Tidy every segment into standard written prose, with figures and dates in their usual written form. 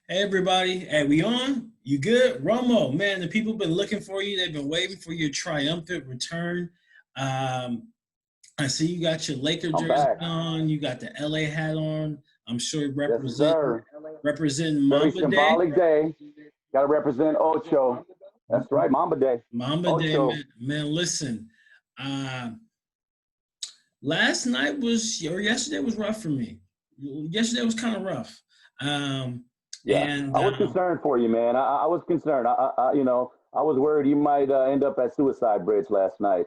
Hey everybody, hey, we on? You good? Romo, man, the people been looking for you. They've been waiting for your triumphant return. Um, I see you got your Laker I'm jersey back. on. You got the LA hat on. I'm sure you Yes, representing sir. representing Very Mamba Day. symbolic day. Got to represent Ocho. That's right, Mamba Day. Mamba Day, Ocho. man. Man, listen. Uh, Last night was or yesterday was rough for me. Yesterday was kind of rough. Um, Yeah, and I was concerned for you, man. I was concerned. I was worried you might end up at suicide bridge last night.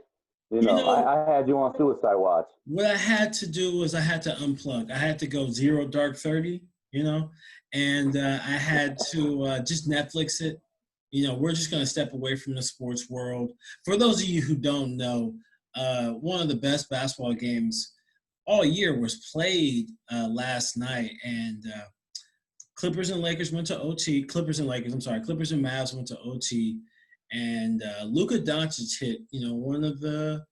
you know, I had you on suicide watch. what I had to do was I had to unplug. I had to go zero dark 30, and I had to just Netflix it. We're just going to step away from the sports world. For those of you who don't know, one of the best basketball games all year was played last night, and Clippers and Lakers went to OT. Clippers and Lakers, I'm sorry, Clippers and Mavs went to OT, and Luka Doncic hit, one of the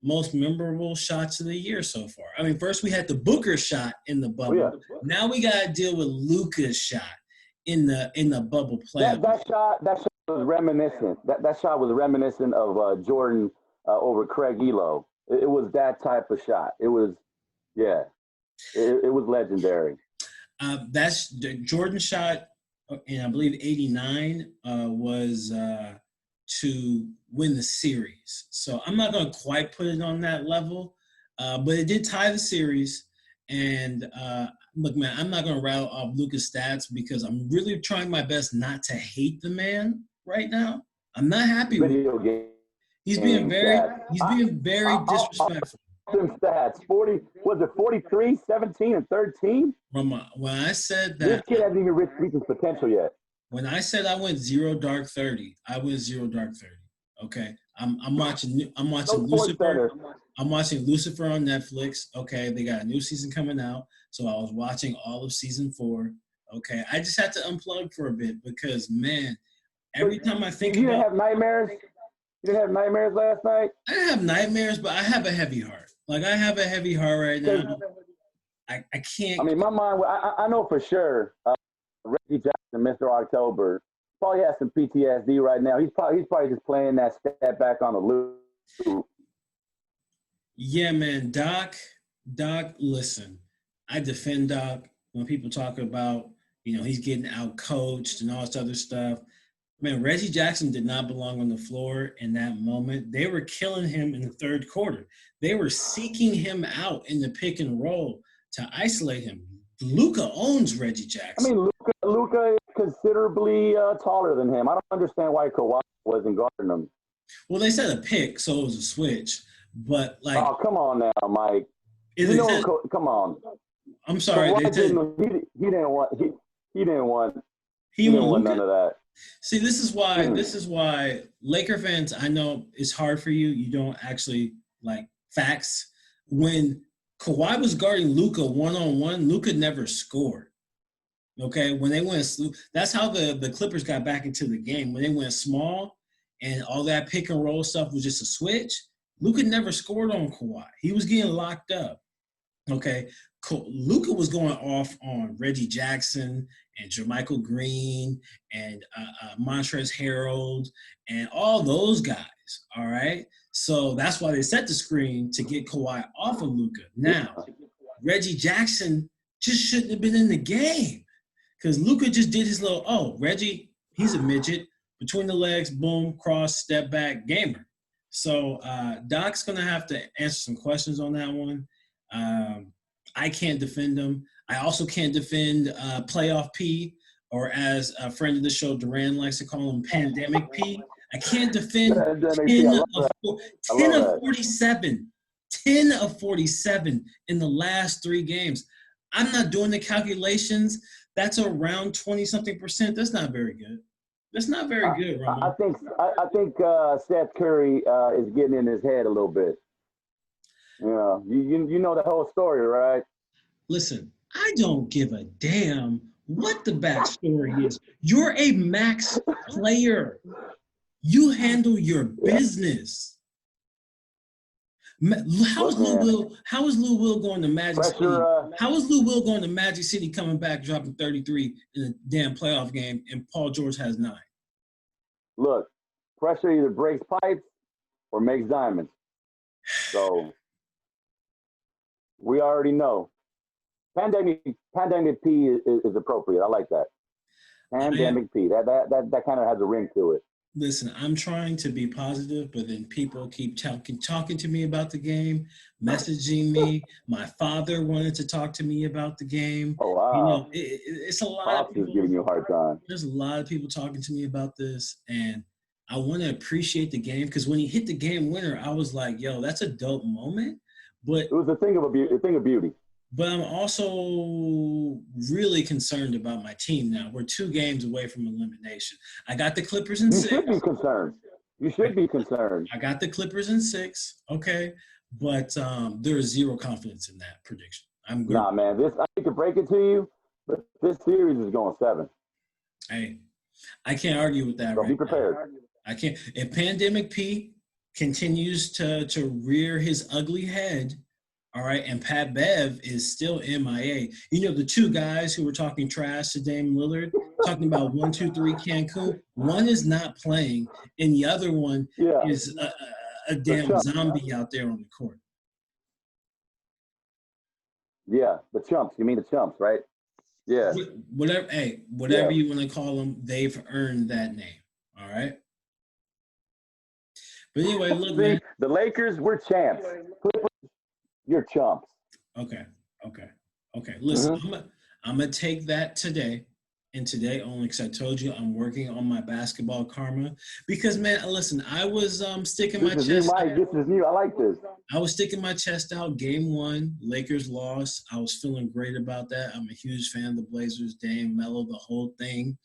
most memorable shots of the year so far. I mean, first we had the Booker shot in the Oh yeah, bubble. Now we got to deal with Luka's shot in the bubble that playoff. that shot was reminiscent. That shot was reminiscent of Jordan over Craig Elo. It was that type of shot. It was yeah. It was legendary. That's the Jordan shot, and I believe '89 was to win the series. So I'm not going to quite put it on that level, but it did tie the series. And look, man, I'm not going to rattle off Luka's stats because I'm really trying my best not to hate the man right now. I'm not happy with. Video game He's being very stats. he's being very I'll disrespectful. them stats. 40 was it 43, 17, and 13? When I said This that kid hasn't even reached his potential yet. When I said I went zero dark 30, I went zero dark 30. Okay. I'm watching No sports Lucifer. center. I'm watching Lucifer on Netflix. Okay. They got a new season coming out. So I was watching all of season 4. Okay. I just had to unplug for a bit because man, So every time I think you didn't about have nightmares? You didn't have nightmares last night? I didn't have nightmares, but I have a heavy heart. Like I have a heavy heart right Because now. I I can't mean, my mind. I know for sure. Reggie Jackson, Mr. October, probably has some PTSD right now. He's probably just playing that step back on the loop. Yeah, man, Doc, listen, I defend Doc when people talk about, he's getting out coached and all this other stuff. Man, Reggie Jackson did not belong on the floor in that moment. They were killing him in the third quarter. They were seeking him out in the pick and roll to isolate him. Luka owns Reggie I Jackson. mean, Luka is considerably taller than him. I don't understand why Kawhi wasn't guarding him. Well, they said a pick, so it was a switch. But like, Oh, come on now, Mike. is You it know, said? come on. I'm sorry, Kawhi they said he didn't want he didn't want he he didn't won want Luka. none of that. See, this is why Mm-mm. this is why Laker fans, I know it's hard for you. You don't actually like facts. When Kawhi was guarding Luka one on one, Luka never scored. Okay, when they went, that's how the Clippers got back into the game. When they went small and all that pick and roll stuff was just a switch, Luka never scored on Kawhi. He was getting locked up. Okay, Luka was going off on Reggie Jackson and Jermichael Green and Montrezl Harrell and all those guys. All right, so that's why they set the screen to get Kawhi off of Luka. Now, Reggie Jackson just shouldn't have been in the game because Luka just did his little. Oh, Reggie, he's a midget between the legs, boom, cross, step back, gamer. So Doc's gonna have to answer some questions on that one. Um, I can't defend him. I also can't defend Playoff P, or as a friend of the show, Duran likes to call him Pandemic P. I can't defend MXP, 10 of, I 10 love of that. 47, 10 of 47 in the last 3 games. I'm not doing the calculations. That's around 20-something percent. That's not very good. That's not very I, good, I Romo. think Seth Curry is getting in his head a little bit. You know the whole story, right? Listen, I don't give a damn what the backstory is. You're a max player. You handle your Yeah. business. How is Look, Lou man, Will? How is Lou Will going to Magic City? pressure. How is Lou Will going to Magic City, coming back, dropping 33 in a damn playoff game, and Paul George has 9? Look, pressure either breaks pipes or makes diamonds. So we already know. Pandemic P is appropriate. I like that. Pandemic P. That kind of has a ring to it. Listen, I'm trying to be positive, but then people keep talking to me about the game, messaging me. My father wanted to talk to me about the game. Oh wow, It's a lot of Pops is people. giving you a hard time. There's a lot of people talking to me about this, and I want to appreciate the game, because when he hit the game winner, I was like, "Yo, that's a dope moment." But It was a thing of beauty. But I'm also really concerned about my team now. We're 2 games away from elimination. I got the Clippers in You 6. should be concerned. You should be concerned. I got the Clippers in 6. Okay. But there is zero confidence in that prediction. I'm good. Nah, man. I hate to break it to you, but this series is going 7. Hey, I can't argue with that. So right be prepared. now. I can't. If Pandemic P continues to rear his ugly head, all right, and Pat Bev is still MIA. You know, the 2 guys who were talking trash to Dame Lillard, talking about 1, 2, 3 Cancun, one is not playing, and the other one is a damn zombie out there on the court. Yeah, the chumps. You mean the chumps, right? Yeah. Whatever you want to call them, they've earned that name. All right. But anyway, look, man. The Lakers, we're champs. Clippers, you're chumps. Okay. Listen, I'm gonna take that today, and today only, because I told you I'm working on my basketball karma. Because, man, listen, I was sticking my chest. This is new. I like this. I was sticking my chest out. Game 1, Lakers lost. I was feeling great about that. I'm a huge fan of the Blazers, Dame, Melo, the whole thing.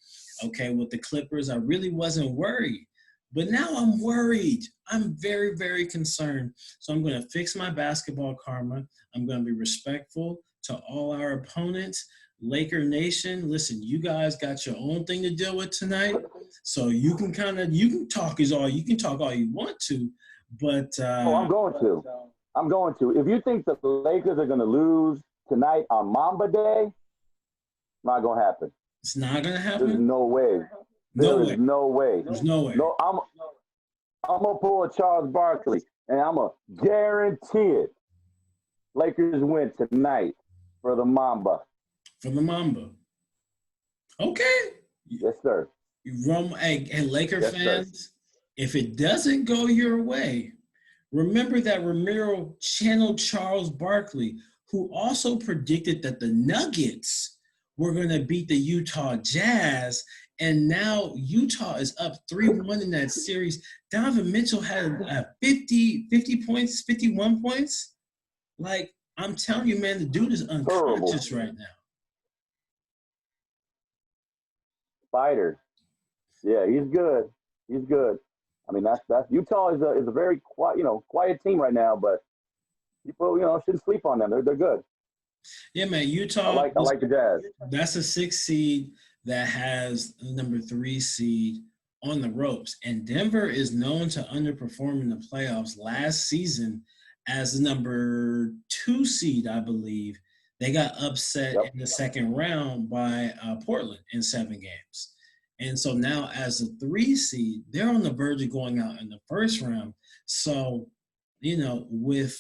Okay, with the Clippers, I really wasn't worried. But now I'm worried. I'm very, very concerned. So I'm going to fix my basketball karma. I'm going to be respectful to all our opponents. Laker Nation, listen, you guys got your own thing to deal with tonight. So you can talk all you want to. But I'm going to. If you think the Lakers are going to lose tonight on Mamba Day, not going to happen. It's not going to happen? There's no way. There's no way. No, I'm going to pull a Charles Barkley, and I'm going to guarantee it. Lakers win tonight for the Mamba. For the Mamba. Okay. Yes, sir. Hey, Laker fans, if it doesn't go your way, remember that Ramiro channeled Charles Barkley, who also predicted that the Nuggets were going to beat the Utah Jazz, and now Utah is up 3-1 in that series. Donovan Mitchell had 50 points, 51 points. Like, I'm telling you, man, the dude is unconscious right now. Fighter. Yeah, he's good. He's good. I mean, that's Utah is a very quiet team right now, but people shouldn't sleep on them. They're good. Yeah, man. Utah. I like the Jazz. That's a 6 seed that has the number 3 seed on the ropes, and Denver is known to underperform in the playoffs. Last season, as the number 2 seed, I believe, they got upset in the second round by Portland in 7 games. And so now as a 3 seed, they're on the verge of going out in the first round. So, with,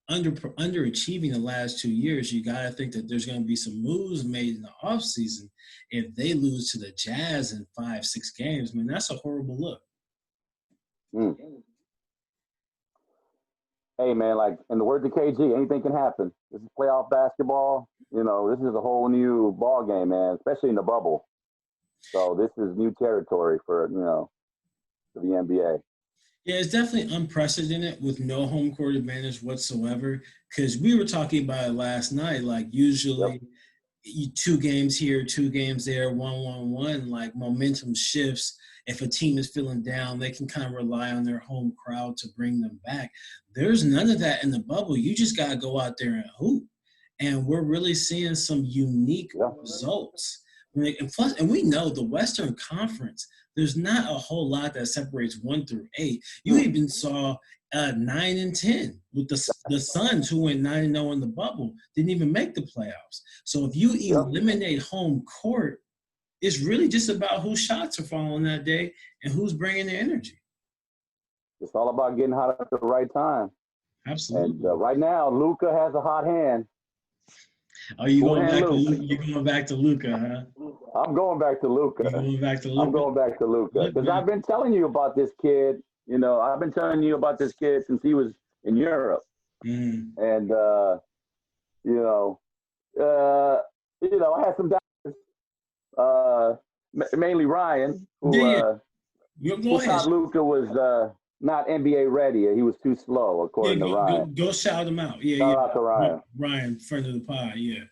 underachieving the last 2 years, you got to think that there's going to be some moves made in the offseason. If they lose to the Jazz in 5-6 games, man, that's a horrible look. Hey, man, like in the words of KG, anything can happen. This is playoff basketball. This is a whole new ball game, man, especially in the bubble. So this is new territory for the NBA. Yeah, it's definitely unprecedented with no home court advantage whatsoever, because we were talking about it last night. Like, usually 2 games here, 2 games there, 1-1-1, like momentum shifts. If a team is feeling down, they can kind of rely on their home crowd to bring them back. There's none of that in the bubble. You just got to go out there and hoop. And we're really seeing some unique results. And we know the Western Conference, there's not a whole lot that separates 1 through 8. You even saw 9 and 10 with the Suns, who went 9-0 in the bubble, didn't even make the playoffs. So if you eliminate home court, it's really just about whose shots are falling that day and who's bringing the energy. It's all about getting hot at the right time. Absolutely. And right now, Luka has a hot hand. Oh, you going back to Luka, huh? I'm going back to Luka. I'm going back to Luka because I've been telling you about this kid. You know, I've been telling you about this kid since he was in Europe, and I had some doubters, mainly Ryan, who thought Luka was not NBA ready. He was too slow, according to Ryan. Go shout him out. Shout out to Ryan. Ryan, friend of the pod. Yeah.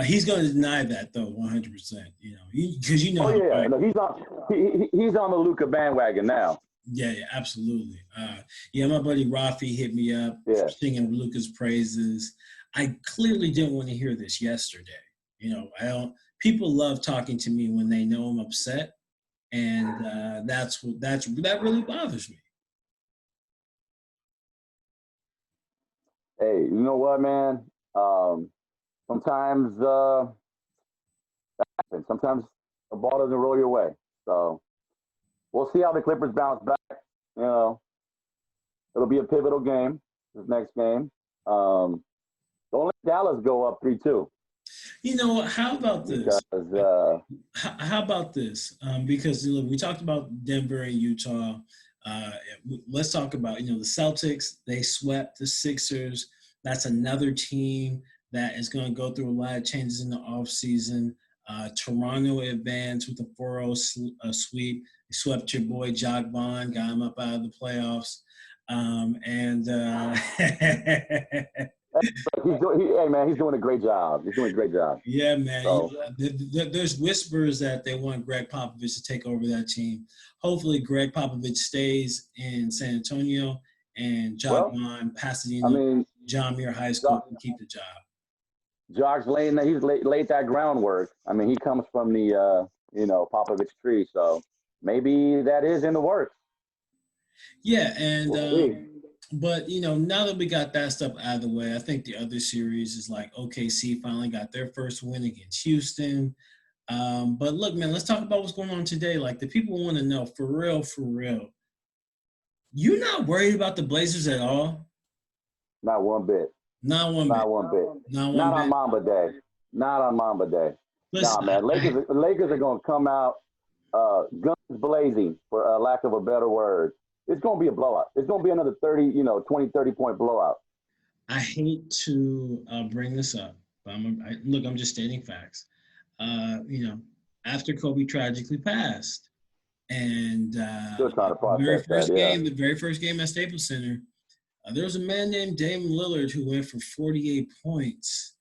He's going to deny that though, 100%. You know, because you know. Oh yeah, no, he's on the Luka bandwagon now. Yeah, absolutely. My buddy Rafi hit me up singing Luka's praises. I clearly didn't want to hear this yesterday. You know, people love talking to me when they know I'm upset, and that really bothers me. Hey, you know what, man? Sometimes that happens. Sometimes the ball doesn't roll your way. So we'll see how the Clippers bounce back. You know, it'll be a pivotal game, this next game. Don't let Dallas go up 3-2. You know, how about this? Because, how about this? Because look, we talked about Denver and Utah. Let's talk about, the Celtics. They swept the Sixers. That's another team that is going to go through a lot of changes in the offseason. Toronto advanced with a 4-0 sweep. They swept your boy Jock Bond, got him up out of the playoffs. He's doing a great job. He's doing a great job. Yeah, man. So. There's whispers that they want Greg Popovich to take over that team. Hopefully, Greg Popovich stays in San Antonio and Jock Bond, Pasadena, John Muir High School can keep the job. Jock's laid that groundwork. I mean, he comes from the Popovich tree, so maybe that is in the works. Yeah, and but now that we got that stuff out of the way, I think the other series is like OKC finally got their first win against Houston. But look, man, let's talk about what's going on today. Like, the people want to know, for real, you're not worried about the Blazers at all? Not one bit. Not one bit. Not on Mamba Day. Listen, man. Lakers are going to come out guns blazing, for lack of a better word. It's going to be a blowout. It's going to be another 30-point blowout. I hate to bring this up, but I'm just stating facts. After Kobe tragically passed, and the very first game at Staples Center, there was a man named Dame Lillard who went for 48 points,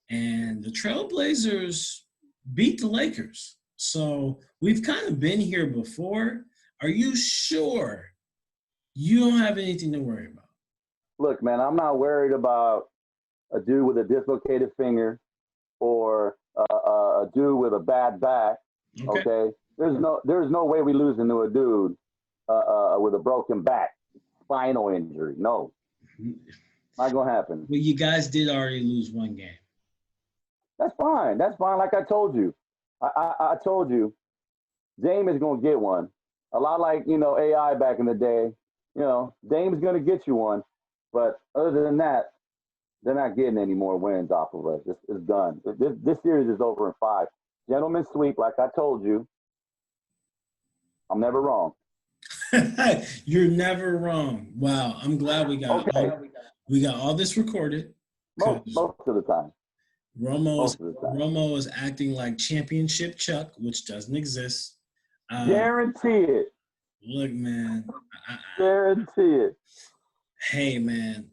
and the Trailblazers beat the Lakers. So we've kind of been here before. Are you sure you don't have anything to worry about? Look, man, I'm not worried about a dude with a dislocated finger or a dude with a bad back. Okay? There's no way we losing to a dude with a broken back, spinal injury. No, not gonna happen. Well, you guys did already lose one game. That's fine. Like I told you, I told you, Dame is gonna get one. A lot like AI back in the day. Dame's gonna get you one, but other than that, they're not getting any more wins off of us. It's done. This series is over in 5. Gentlemen sweep, like I told you. I'm never wrong. You're never wrong. Wow, I'm glad we got all this recorded. Most of the time. Romo is acting like Championship Chuck, which doesn't exist. Guarantee it. Look, man. Guarantee it. Hey, man.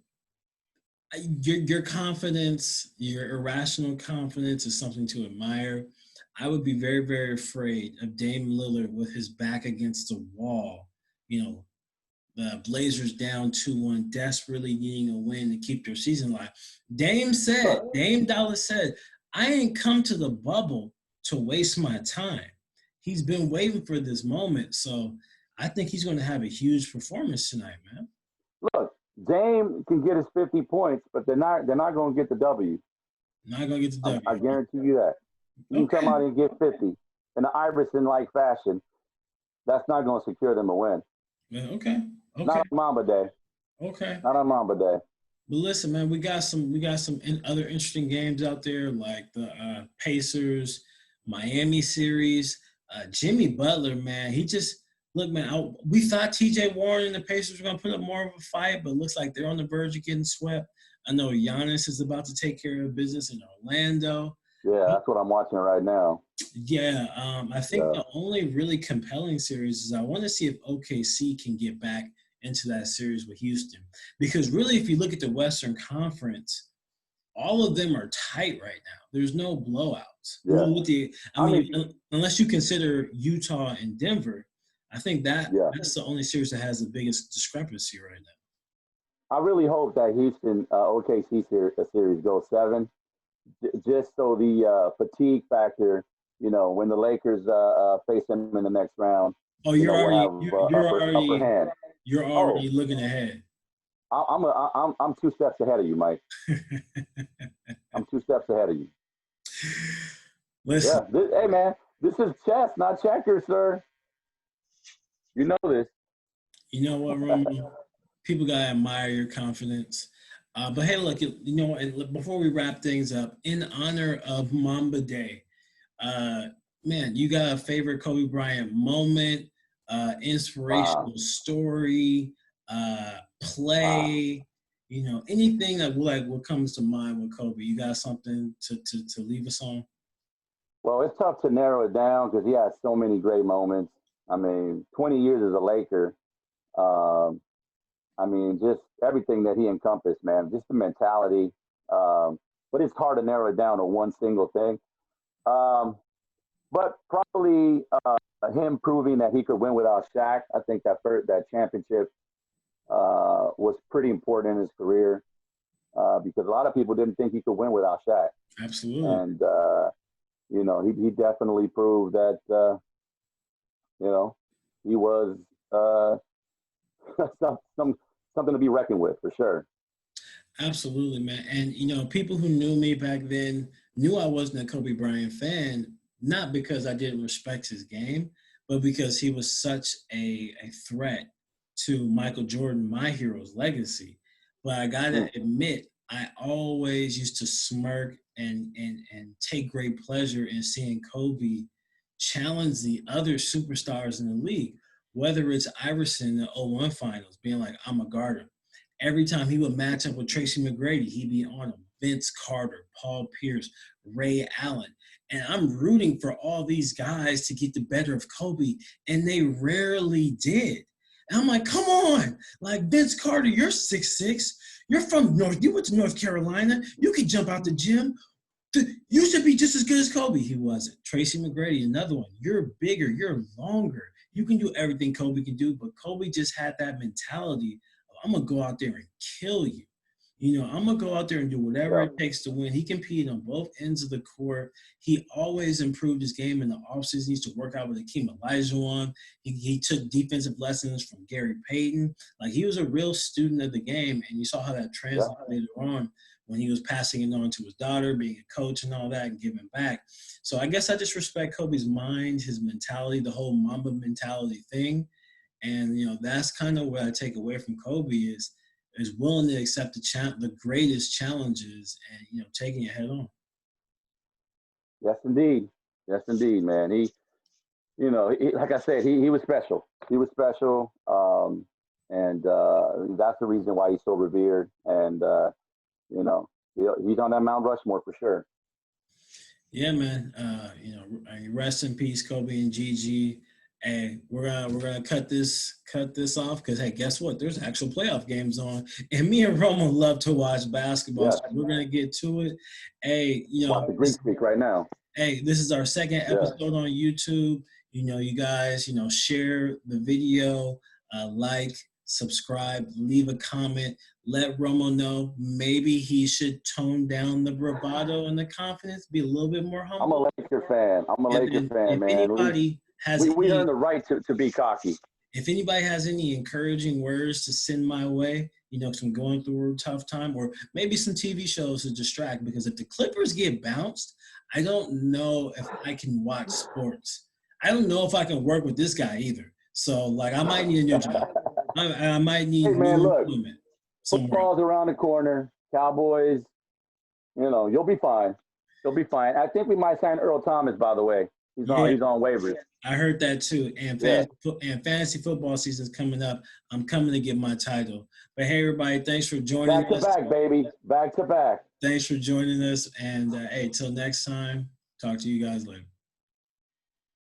Your confidence, your irrational confidence is something to admire. I would be very, very afraid of Dame Lillard with his back against the wall. The Blazers down 2-1, desperately needing a win to keep their season alive. Dame Dollar said, I ain't come to the bubble to waste my time. He's been waiting for this moment, so I think he's going to have a huge performance tonight, man. Look, Dame can get his 50 points, but they're not going to get the W. Not going to get the I W. guarantee you that. You can come Okay. out and get 50 in the Iverson-like fashion. That's not going to secure them a win. Yeah, okay. Not Okay. on Mamba Day. Okay. Not on Mamba Day. But listen, man, we got some other interesting games out there, like the Pacers, Miami series. Jimmy Butler, man, he just look, man. We thought T.J. Warren and the Pacers were gonna put up more of a fight, but it looks like they're on the verge of getting swept. I know Giannis is about to take care of business in Orlando. Yeah, that's what I'm watching right now. Yeah, I think Yeah. the only really compelling series is I want to see if OKC can get back into that series with Houston. Because really, if you look at the Western Conference, all of them are tight right now. There's no blowouts. Yeah. Well, I mean, unless you consider Utah and Denver, I think yeah. that's the only series that has the biggest discrepancy right now. I really hope that Houston OKC series goes 7, just so the fatigue factor, when the Lakers face them in the next round, Oh, we'll have upper hand. you're already looking ahead. I'm 2 steps ahead of you, Mike. I'm 2 steps ahead of you. Listen, Yeah. Hey, man, this is chess, not checkers, sir. You know this. you know what, Romo? People gotta admire your confidence. But hey, look, and before we wrap things up, in honor of Mamba Day, man, you got a favorite Kobe Bryant moment, inspirational story, play, anything that what comes to mind with Kobe? You got something to leave us on? Well, it's tough to narrow it down because he has so many great moments. I mean, 20 years as a Laker. Um, I mean, just everything that he encompassed, man. Just the mentality. But it's hard to narrow it down to one single thing. But probably him proving that he could win without Shaq. I think that championship was pretty important in his career because a lot of people didn't think he could win without Shaq. Absolutely. And he definitely proved that he was something to be reckoned with for sure. Absolutely, man. And people who knew me back then knew I wasn't a Kobe Bryant fan, not because I didn't respect his game, but because he was such a threat to Michael Jordan, my hero's legacy. But I gotta admit, I always used to smirk and take great pleasure in seeing Kobe challenge the other superstars in the league, whether it's Iverson in the '01 finals, being like, I'm a guard. Every time he would match up with Tracy McGrady, he'd be on him. Vince Carter, Paul Pierce, Ray Allen. And I'm rooting for all these guys to get the better of Kobe, and they rarely did. And I'm like, come on. Like, Vince Carter, you're 6'6". You're from North. You went to North Carolina. You could jump out the gym. You should be just as good as Kobe. He wasn't. Tracy McGrady, another one. You're bigger. You're longer. You can do everything Kobe can do, but Kobe just had that mentality of, I'm going to go out there and kill you. I'm going to go out there and do whatever it takes to win. He competed on both ends of the court. He always improved his game in the offseason. He used to work out with Hakeem Olajuwon. He took defensive lessons from Gary Payton. Like, he was a real student of the game, and you saw how that translated later on when he was passing it on to his daughter, being a coach and all that, and giving back. So I guess I just respect Kobe's mind, his mentality, the whole Mamba mentality thing. And, that's kind of what I take away from Kobe is willing to accept the greatest challenges and, taking it head on. Yes, indeed. Yes, indeed, man. He, like I said, he was special. He was special. And that's the reason why he's so revered. And, he's on that Mount Rushmore for sure. Yeah, man. Rest in peace, Kobe and Gigi. Hey, we're gonna cut this off because, hey, guess what? There's actual playoff games on, and me and Roman love to watch basketball. Yes. So we're gonna get to it. Hey, Watch the Greek Freak right now. Hey, this is our second episode on YouTube. You guys, share the video, like, subscribe, leave a comment, let Romo know maybe he should tone down the bravado and the confidence, be a little bit more I'm a humble. Laker fan. I'm a Laker And fan, if man. anybody has We any earn the right to be cocky. if anybody has any encouraging words to send my way, because I'm going through a tough time, or maybe some TV shows to distract, because if the Clippers get bounced, I don't know if I can watch sports. I don't know if I can work with this guy either. So, like, I might need a new job. I might need Hey, man, new look, employment somewhere else. football's around the corner. Cowboys, you'll be fine. You'll be fine. I think we might sign Earl Thomas, by the way. He's Yeah, on waivers. I heard that too. And Yeah. fantasy football season's coming up. I'm coming to get my title. But hey, everybody, thanks for joining us. Back to back, baby. Back to back. Thanks for joining us. And hey, till next time, talk to you guys later.